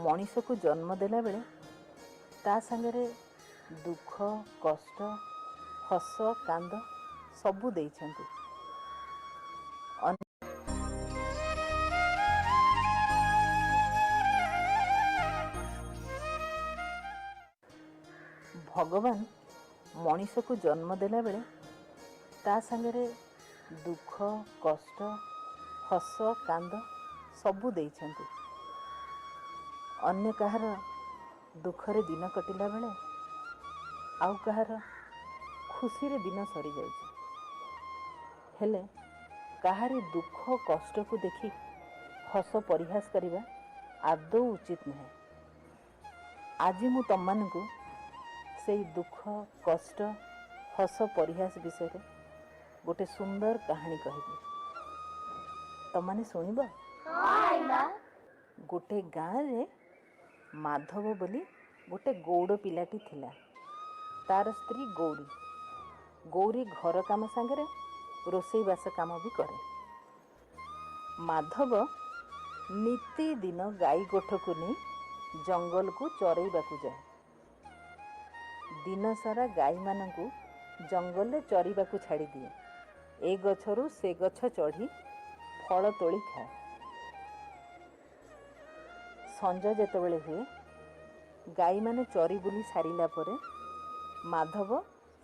मनीष को जन्म देला बेले ता संगे दुख कष्ट हस कांद सबू देइछन्ति। भगवान मनीष को जन्म देला बेले ता संगे दुख कष्ट हस कांद सबू देइछन्ति। अन्य कहार दुखरे दिन कटिला बेले आउ कहार खुशी रे दिन सरी जाइछे। हेले कहारी दुख कष्ट को देखि हस परिहास करिबा आदौ उचित नुहे। आज मु तम मानकु से दुख कष्ट हस परिहास विषय रे गोटे सुंदर कहानी कहबी। तमाने सुनिब। गोटे गाँव रे माधव बोली गोटे गौड़ पिलाटी थिला। तार स्त्री गौरी। गौरी घर काम सांगरे रोसई बास काम भी करे। माधव नीति दिन गाई गोठ को नहीं जंगल को चरैबा को जाए। दिन सारा गाई मानू जंगल चरवा को छाड़ी दिए। ए गछरू से गछ चढ़ी फल तोली खाए। संज जेतेबेले हुए गाई माने चरी बुली सारिला परे माधव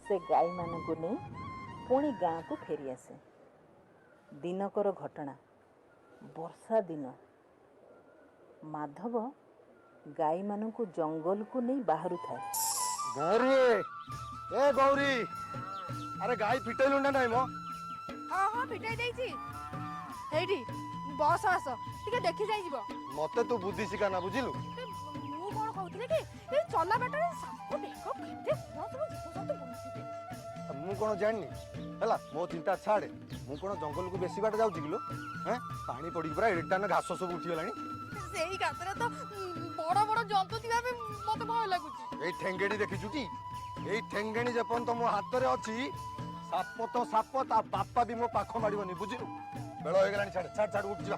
से गाई मान को नहीं पुणी गाँ को फेरी आसे। दिनकर घटना वर्षा दिन माधव गाई मान को जंगल को नहीं बाहर थाए। गौरी ए गौरी अरे गाई फिटेलु ना नहीं मो। हाँ हाँ फिटाई देइछि। हेडी बस आस टिके देखि जाई जिवो। मते तू बुद्धि शिखा ना बुझिलु। मु कोन कहउथिले कि ए चला बेटा साप देखो केते सब जीव सत बुलसिते। मु कोन जाननी हला मो चिंता छाड़े। मु कोन जंगल को बेसी बाट जाउची किलो हैं पानी पड़ी पूरा एटा ना घास सब उठी गलानी। सेही गातरे तो बड़ बड़ जंतु थिबा बे मते भय लागुची। ए ठेंगेणी देखिछु टी ए ठेंगेणी जेपन तो मो हाथ रे अछि साप तो साप ता बापा भी मो पाख मारिबनी बुझिलु। बेळ हो गलानी छाड़ छाड़ छाड़ उठ जा।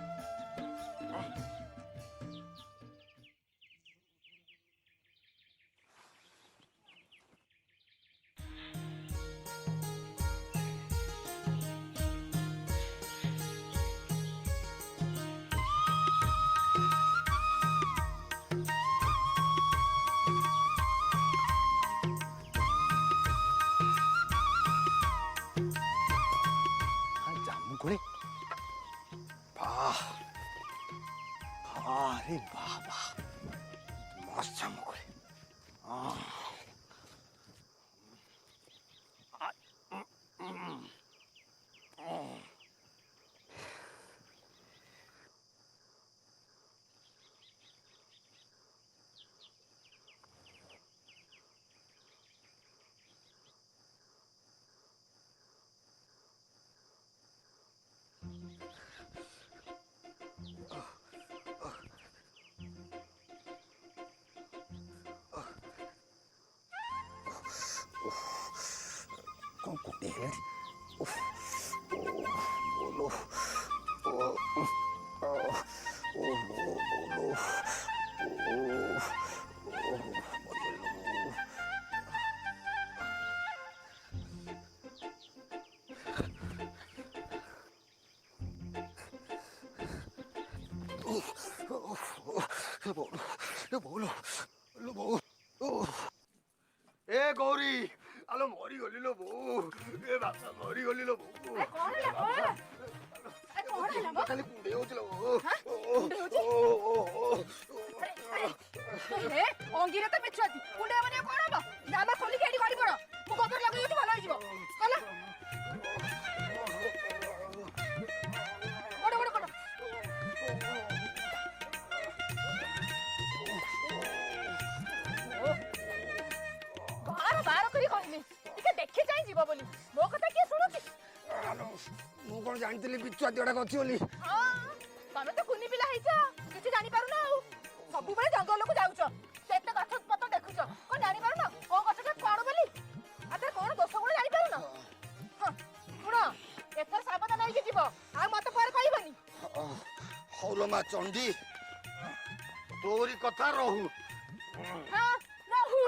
अरे वाह वाह मस्त जामुकोली। कौन कुटे है उफ बोलो बोलो ए गौरी आलो मरी गली लो बो ए बाबा मरी गली लो बो। ए कोन है खाली कुंडे होचलो ए अंगीरे तो पेछुआती कुंडे माने कोन हबो जामा खोली केडी गाड़ी पड़ो मु गोबर लागै यति भलो होइजिवो हला बड़ बड़ बड़ बार करी कहनी टिके देखि जाई जीव बोली मो कथा के सुनुची। मु कोन जानतिली बिचुआ दिडा गछि बोली। हां तमे तो कुनी पिला हिचा किछि जानि पारु ना सब बेले जंगल को जाउछ सेते गछ पत देखुछ को जानि पारु ना ओ गछ के कोन बोली आते कोन दोष गुण जानि पारु ना। हां सुनो एथर सावधान होई जीव आ मत पर कहबनी। हौलो मा चंडी तू तोरी कथा रहू हाँ रहू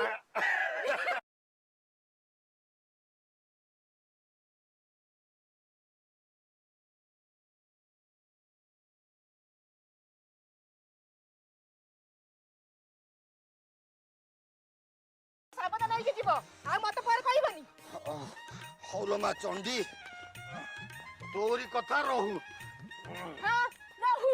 सावधान होइके जीव आ मत पर कहबनी हौलो मा चंडी तोरी कथा रहू हाँ रहू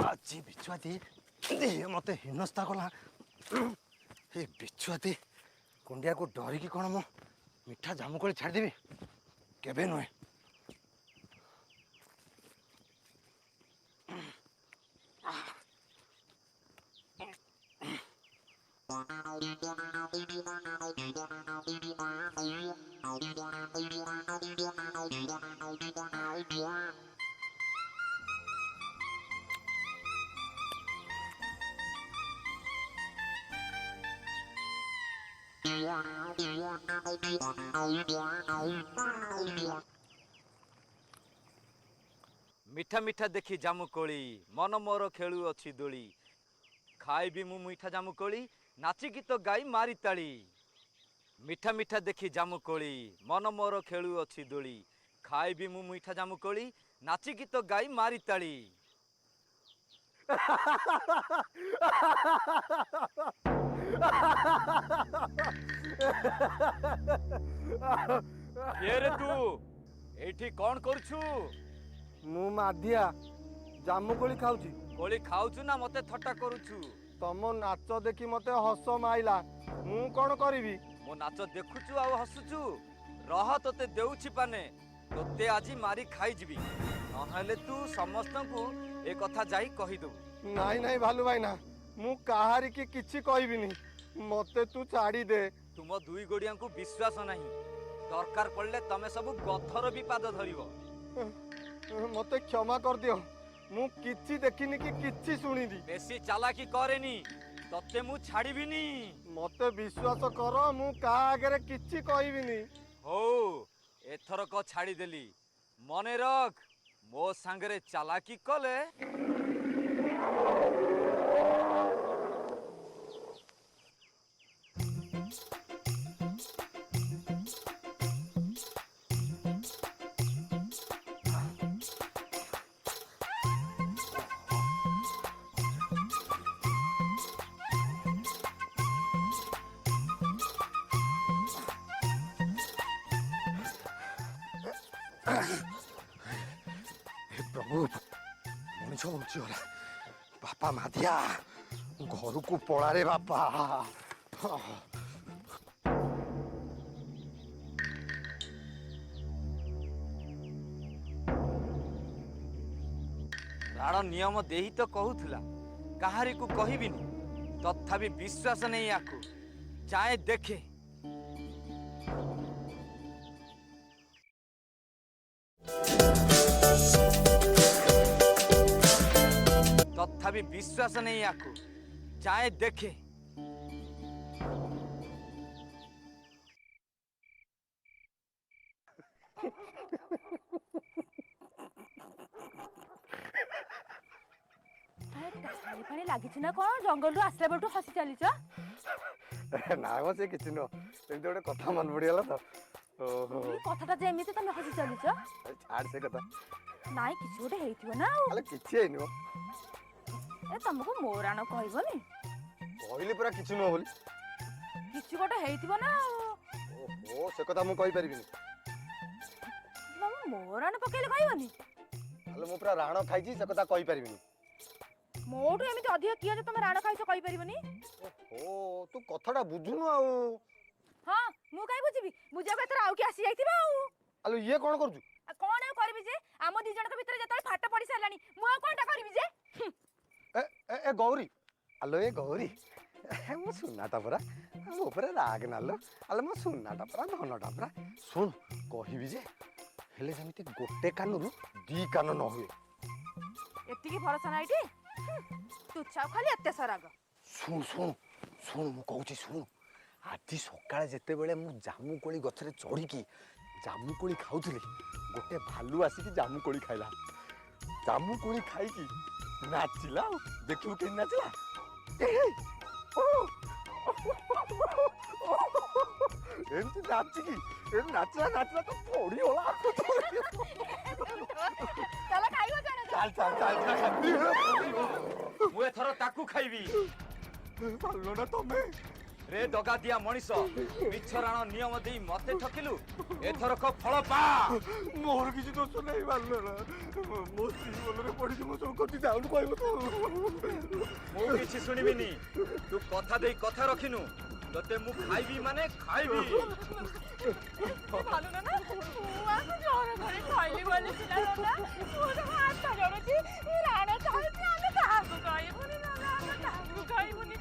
ଆଜି ବିଛୁଆତି ଏ ମତେ ହୀନସ୍ତା କଲା ଏ ବିଛୁଆତି କୁଣ୍ଡିଆକୁ ଡରିକି କ'ଣ ମୁଁ ମିଠା ଜାମୁକୋଳି ଛାଡ଼ିଦେବି କେବେ ନୁହେଁ। मिठा मिठा देखी जामुकोली मन मोर खेलु अछि दोली खाइबी मु मीठा जामुकोली नाची गीत गाई मारी ताली मिठा मिठा देखी जामुकोली मन मोर खेलु अछि दोली खाइबी मु मीठा जामुकोली नाची गीत गाई मारी ताली ये रे तू एठी कौन करछु ମୁଁ ମାଧିଆ ଜାମୁକୋଳି ଖାଉଛି। कोली खाउछु ना मते थट्टा करूछु ତମ ନାଚ ଦେଖି ମତେ ହସ ମାଇଲା ମୁଁ କ'ଣ କରିବି? मो नाच देखुछु आ हसुछु रह तोते देउछि पाने तोते आजी मारी खाई जिबी नहले तू समस्तंकु ए कथा जाई कहि दउ ନାଇଁ ନାଇଁ ଭାଲୁ ଭାଇନା ମୁଁ କାହାରିକି କିଛି କହିବିନି ମତେ ତୁ ଛାଡ଼ି ଦେ। तुम दुई गोड़ियांकु विश्वास नहीं दरकार पड़ले तमे सब गथर भी पाद धरिबो मते क्षमा कर दियो ମୁଁ କିଛି ଦେଖିନି କି କିଛି ଶୁଣିନି। बेसी चालाकी करेनी तते मु छाड़ीबिनी मते विश्वास कर ମୁଁ କାହା ଆଗରେ କିଛି କହିବିନି। हो एथरक छाड़ी देली मने रख मो सांगरे चालाकी कले प्रभु मनीष बଞ୍ଚିଗଲା ବାପା ମାଧିଆ ଘରକୁ ପଳାରେ ବାପା। राण नियम देही तो कहूला कहारी को कहबिनी तथापि विश्वास नहीं आकु जाए देखे तथापि विश्वास नहीं आकु जाए देखे पानी लागिछ ना कोन जंगल रु आसला बेटू हसी चलीछ ନା ମ ସେ କିଛି ନୁହଁ ଏମିତି ଗୋଟେ କଥା ମନେ ପଡ଼ିଗଲା ତ। ଓହୋ କଥାଟା ଯେ ଏମିତି ତମେ ହସି ଚଲିଛ ଛାଡ଼ ସେ କଥା ନାଇଁ କିଛି ଗୋଟେ ହେଇଥିବ ନା ହେଲେ କିଛି ହେଇନି ମ ଏ ତମକୁ ମୋ ରାଣ କହିବନି କହିଲି ପୁରା କିଛି ନୁହଁ ବୋଲି। କିଛି ଗୋଟେ ହେଇଥିବ ନା ଓହୋ ସେ କଥା ମୁଁ କହିପାରିବିନି। ତମ ମୋ ରାଣ ପକେଇଲେ କହିବନି ହେଲେ ମୁଁ ପୁରା ରାଣ ଖାଇଛି ସେ କଥା କହିପାରିବିନି। ମୋଠୁ ଏମିତି ଅଧିକ କିଏ ଯେ ତମେ ରାଣ ଖାଇଛ କହିପାରିବନି ଓହୋ ତୁ କଥାଟା ବୁଝୁନୁ ଆଉ। ହଁ ମୁଁ କାଇଁ ବୁଝିବି ବୁଝିବାକୁ ଏଥର ଆଉ କିଏ ଆସି ଯାଇଥିବ ଆଉ ଆଲୋ ଇଏ କ'ଣ କରୁଛୁ? କଣ ଆଉ କରିବି ଯେ ଆମ ଦି ଜଣଙ୍କ ଭିତରେ ଯେତେବେଳେ ଫାଟ ପଡି ସାରିଲାଣି ମୁଁ ଆଉ କଣଟା କରିବି ଯେ ଏ ଗୌରୀ ଆଲୋ ଏ ଗୌରୀ ମୋ ସୁନାଟା ପରା ମୋ ଉପରେ ରାଗ ନାଲୋ ଆଲୋ ମୋ ସୁନାଟା ପରା ଧନଟା ପରା ଶୁଣ କହିବି ଯେ ହେଲେ ଯେମିତି ଗୋଟେ କାନରୁ ଦି କାନ ନ ହୁଏ। ଏତିକି ଭରସା ନାଇଁଟି ତୁଚ୍ଛା ଖାଲି ଏତେ ସରାଗ ଶୁଣୁ ଶୁଣୁ ଶୁଣୁ ମୁଁ କହୁଛି ଶୁଣୁ ଆଜି ସକାଳେ ଯେତେବେଳେ ମୁଁ ଜାମୁକୋଳି ଗଛରେ ଚଢ଼ିକି ଜାମୁକୋଳି ଖାଉଥିଲି ଗୋଟେ ଭାଲୁ ଆସିକି ଜାମୁକୋଳି ଖାଇଲା ଜାମୁକୋଳି ଖାଇକି ନାଚିଲା ଆଉ ଦେଖିବୁ କେମିତି ନାଚିଲା ଏମିତି ନାଚିକି ଏମିତି ନାଚିଲା ନାଚିଲା ତ ପଡ଼ିଗଲା ଚାଲ ଖାଇବ ଜଣେ ଚାଲ ଚାଲ ଚାଲ ମୁଁ ଏଥର ତାକୁ ଖାଇବି। ଚାଲ ନା ତମେ ରେ ଦଗା ଦିଆ ମଣିଷ ମିଛରାଣ ନିୟମ ଦେଇ ମତେ ଠକିଲୁ ଏଥରକ ଫଳ ପା। ମୋର କିଛି ଦୋଷ ନାହିଁ ବାଲୁଣା ମୋ ସ୍ତ୍ରୀ ମନରେ ପଡ଼ିଛି ମୁଁ ସବୁ କଥା ଯାଉନୁ କହିବ ତ ମୁଁ କିଛି ଶୁଣିବିନି ତୁ କଥା ଦେଇ କଥା ରଖିନୁ ତତେ ମୁଁ ଖାଇବି ମାନେ ଖାଇବି। ଭଲ ନା ମୁଁ ଆକୁ ଜୋର କରି ଖାଇଲି ବୋଲି ପିଲା ନା ମୁଁ ତ ହାତ ଜଣୁଛି ରାଣ ଚାହୁଁଛି ଆମେ କାହାକୁ କହିବୁନି ନା ଆମେ କାହାକୁ କହିବୁନି।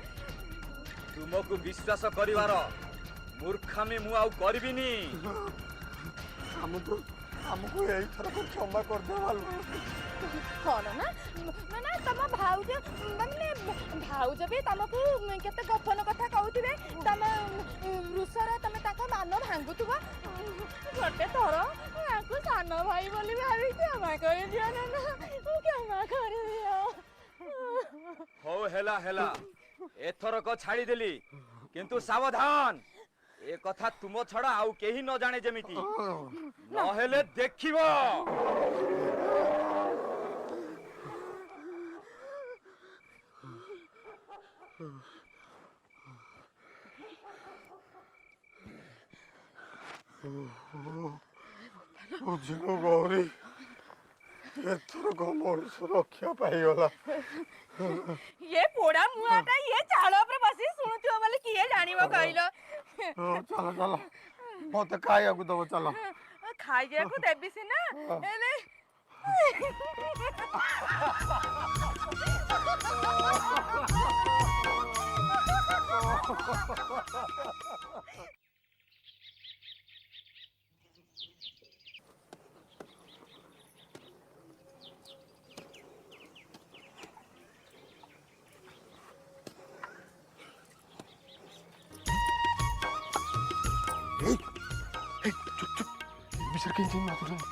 ତୁମକୁ ବିଶ୍ୱାସ କରିବାର ମୂର୍ଖାମି ମୁଁ ଆଉ କରିବିନି। ଆମକୁ ଏଇଥରକ କ୍ଷମା କରିଦେ ବାଲୁଣା କଣ ନା ମାନେ ତମ ଭାଉଜ ମାନେ ଭାଉଜ ବି ତମକୁ କେତେ ଗୋପନ କଥା କହୁଥିବେ ତମ ରୁଷର ତମେ ତାଙ୍କ ମାନ ଭାଙ୍ଗୁଥିବ ଗୋଟେ ଥର ଆଙ୍କୁ ସାନ ଭାଇ ବୋଲି ଭାବି କ୍ଷମା କରିଦିଅ ନା କ୍ଷମା କରିଦିଅ। ହଉ ହେଲା ହେଲା ଏଥରକ ଛାଡ଼ିଦେଲି କିନ୍ତୁ ସାବଧାନ ଏ କଥା ତୁମ ଛଡା ଆଉ କେହି ନ ଜାଣେ ଯେମିତି ନହେଲେ ଦେଖିବ। ବୁଝିଲୁ ଗୌରୀ ଏଥରକ ମଣିଷ ରକ୍ଷା ପାଇଗଲା ये पोड़ा मुआटा ये चाଳ ଉପରେ ବସି ଶୁଣୁଥିବ ବୋଲି କିଏ ଜାଣିବ କହିଲ। ଚାଲ ଚାଲ ମତେ ଖାଇବାକୁ ଦବ ଚାଲ ଖାଇବାକୁ ଦେବି ସିନା ହେଲେ ବିଷୟରେ କେମିତି ମାତୁଛନ୍ତି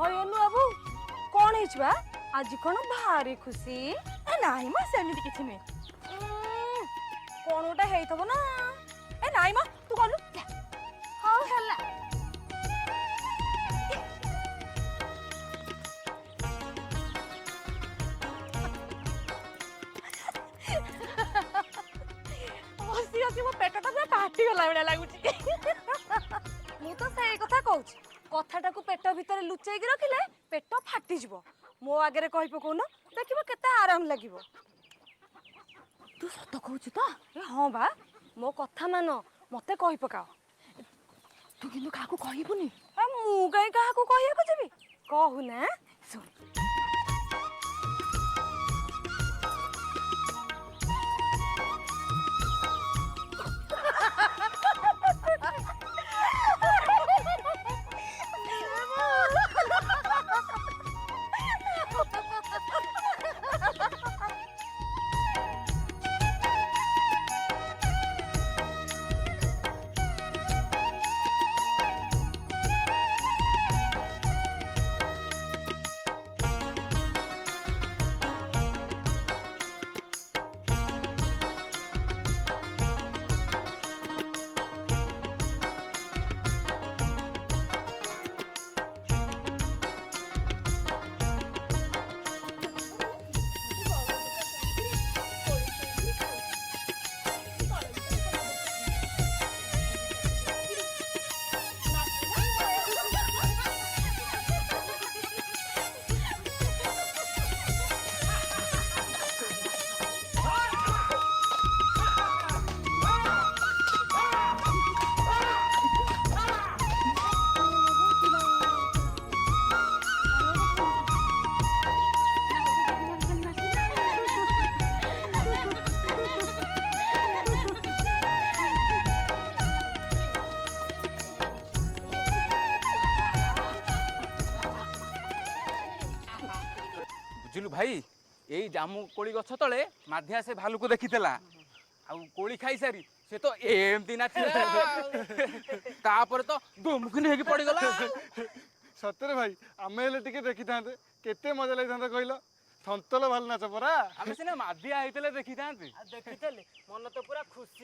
ଅନୁ ବାବୁ କଣ ହେଇଛି ବା ଆଜି କଣ ଭାରି ଖୁସି ନାହିଁ ମ ସେମିତି କିଛି ନୁହେଁ କଣ ଗୋଟେ ହେଇଥିବ ନା ଏ ନାଇଁ ମ ତୁ ଗଲୁ ହଉ ହେଲା ହସି ହସି ମୋ ପେଟଟା ପୁରା ଫାଟିଗଲା ଭଳିଆ ଲାଗୁଛି ମୁଁ ତ ସେଇ କଥା କହୁଛି କଥାଟାକୁ ପେଟ ଭିତରେ ଲୁଚେଇକି ରଖିଲେ ପେଟ ଫାଟିଯିବ ମୋ ଆଗରେ କହି ପକଉନ ଦେଖିବ କେତେ ଆରାମ ଲାଗିବ ତୁ ସତ କହୁଛୁ ତ ଏ ହଁ ବା ମୋ କଥା ମାନ ମତେ କହି ପକାଅ ତୁ କିନ୍ତୁ କାହାକୁ କହିବୁନି ମୁଁ କାହିଁ କାହାକୁ କହିବାକୁ ଯିବି କହୁନା ଶୁଣ ବୁଝିଲୁ ଭାଇ ଏଇ ଜାମୁ କୋଳି ଗଛ ତଳେ ମାଧିଆ ସେ ଭାଲୁକୁ ଦେଖିଥିଲା ଆଉ କୋଳି ଖାଇସାରି ସେ ତ ଏମିତି ନାଚିଲା ତାପରେ ତ ଦୁମୁକିନି ହେଇକି ପଡିଗଲା। ସତରେ ଭାଇ ଆମେ ହେଲେ ଟିକେ ଦେଖିଥାନ୍ତେ କେତେ ମଜା ଲାଗିଥାନ୍ତା କହିଲ। ସନ୍ତଲ ଭାଲୁ ନାଚ ପରା। ଆମେ ସିନା ମାଧିଆ ହେଇଥିଲେ ଦେଖିଥାନ୍ତେ। ଦେଖିଥିଲେ ମନ ତ ପୁରା ଖୁସି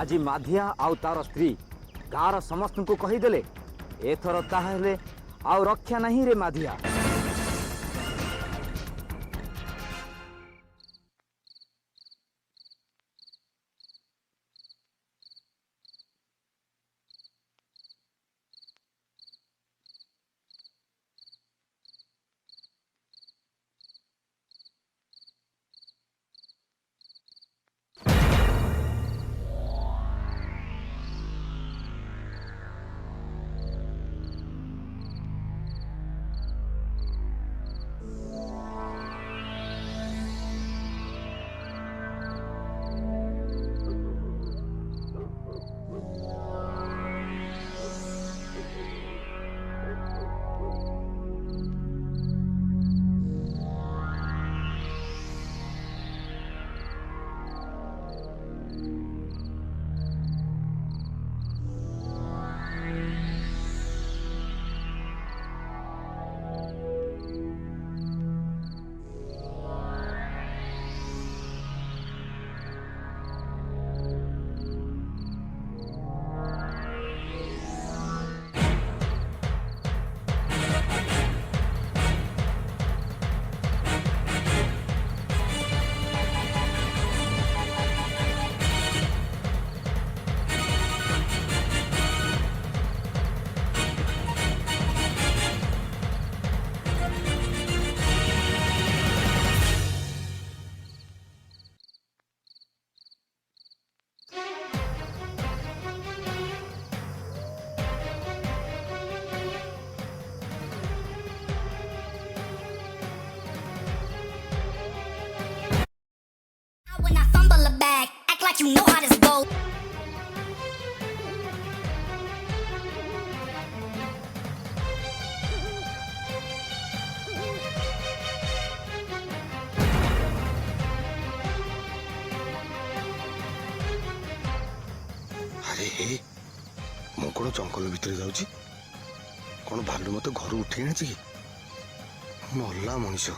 ଆଜି ମାଧିଆ ଆଉ ତାର ସ୍ତ୍ରୀ ଗାଁର ସମସ୍ତଙ୍କୁ କହିଦେଲେ ଏଥର ତାହେଲେ ଆଉ ରକ୍ଷା ନାହିଁ ରେ Madhia. When I fumble a bag, act like you know how this goes. ଆରେ ହେ ମୁଁ କ'ଣ ଜଙ୍ଗଲ ଭିତରେ ଯାଉଛି? କ'ଣ ଭାଲୁ ମତେ ଘରୁ ଉଠେଇ ଆଣିଛି କି? ମଲା ମଣିଷ।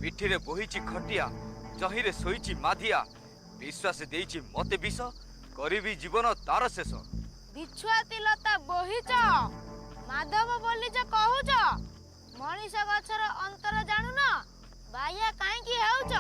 ପିଠିରେ ବୋହିଛି ଖଟିଆ, ଚହିଁରେ ଶୋଇଛି ମାଧିଆ, ବିଶ୍ୱାସ ଦେଇଛି ମତେ ବିଷ, କରିବି ଜୀବନ ତାର ଶେଷ। ବିଛୁଆତି ଲତା ବୋହିଛ, ମାଧବ ବୋଲିଛ କହୁଛ, ମଣିଷ ଗଛର ଅନ୍ତର ଜାଣୁନ, ବାଇଆ କାହିଁକି ହେଉଛ?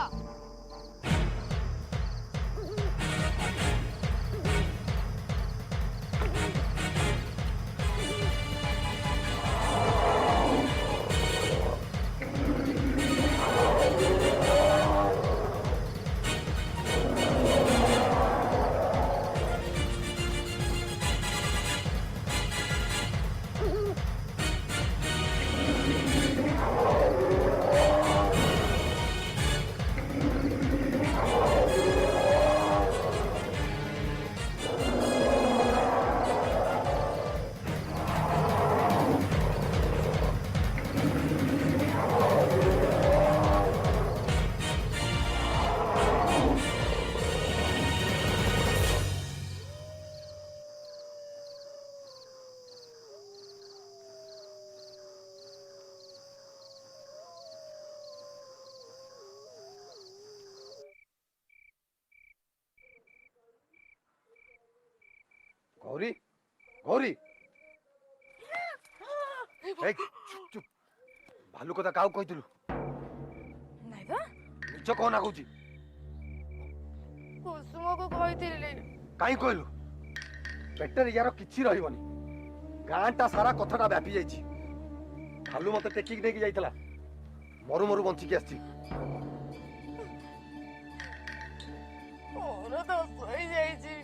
ଗୌରୀ ଗୌରୀ ଏଇ ଚୁପ୍ ଚୁପ୍ ଭାଲୁ କଥା କାହାକୁ କହିଥିଲୁ ନାଇଁ ବା ମିଛ କହନା କହୁଛି କୁସୁମକୁ କହିଥିଲି। କାହିଁ କହିଲୁ ପେଟରେ ୟାର କିଛି ରହିବନି ଗାଁଟା ସାରା କଥାଟା ବ୍ୟାପି ଯାଇଛି ଭାଲୁ ମତେ ଟେକିକି ନେଇକି ଯାଇଥିଲା ମରୁ ମରୁ ବଞ୍ଚିକି ଆସିଛି ମୋର ଦୋଷ ହେଇଯାଇଛି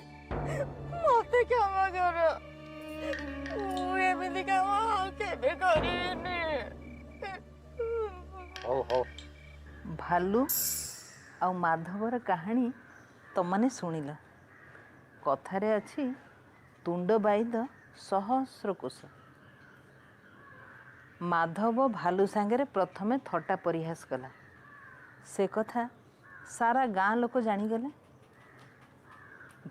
ମତେ କ୍ଷମା କର ମୁଁ ଏମିତି କାମ ଆଉ କେବେ କରିବିନି। ହଉ ହଉ ଭାଲୁ ଆଉ ମାଧବର କାହାଣୀ ତମାନେ ଶୁଣିଲ କଥାରେ ଅଛି ତୁଣ୍ଡ ବାଇଦ ସହସ୍ର କୋଶ। ମାଧବ ଭାଲୁ ସାଙ୍ଗରେ ପ୍ରଥମେ ଥଟ୍ଟା ପରିହାସ କଲା ସେ କଥା ସାରା ଗାଁ ଲୋକ ଜାଣିଗଲେ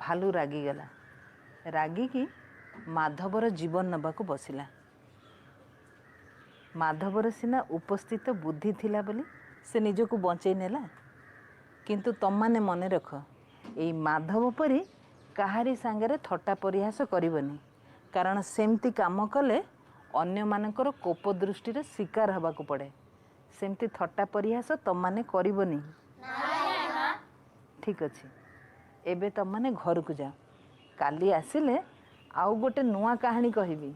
ଭାଲୁ ରାଗିଗଲା ରାଗିକି ମାଧବର ଜୀବନ ନେବାକୁ ବସିଲା ମାଧବର ସିନା ଉପସ୍ଥିତ ବୁଦ୍ଧି ଥିଲା ବୋଲି ସେ ନିଜକୁ ବଞ୍ଚେଇ ନେଲା କିନ୍ତୁ ତମମାନେ ମନେ ରଖ ଏଇ ମାଧବ ପରି କାହାରି ସାଙ୍ଗରେ ଥଟ୍ଟା ପରିହାସ କରିବନି କାରଣ ସେମିତି କାମ କଲେ ଅନ୍ୟମାନଙ୍କର କୋପ ଦୃଷ୍ଟିରେ ଶିକାର ହେବାକୁ ପଡ଼େ ସେମିତି ଥଟ୍ଟା ପରିହାସ ତମମାନେ କରିବନି ଠିକ୍ ଅଛି ଏବେ ତମମାନେ ଘରକୁ ଯାଅ କାଲି ଆସିଲେ ଆଉ ଗୋଟେ ନୂଆ କାହାଣୀ କହିବି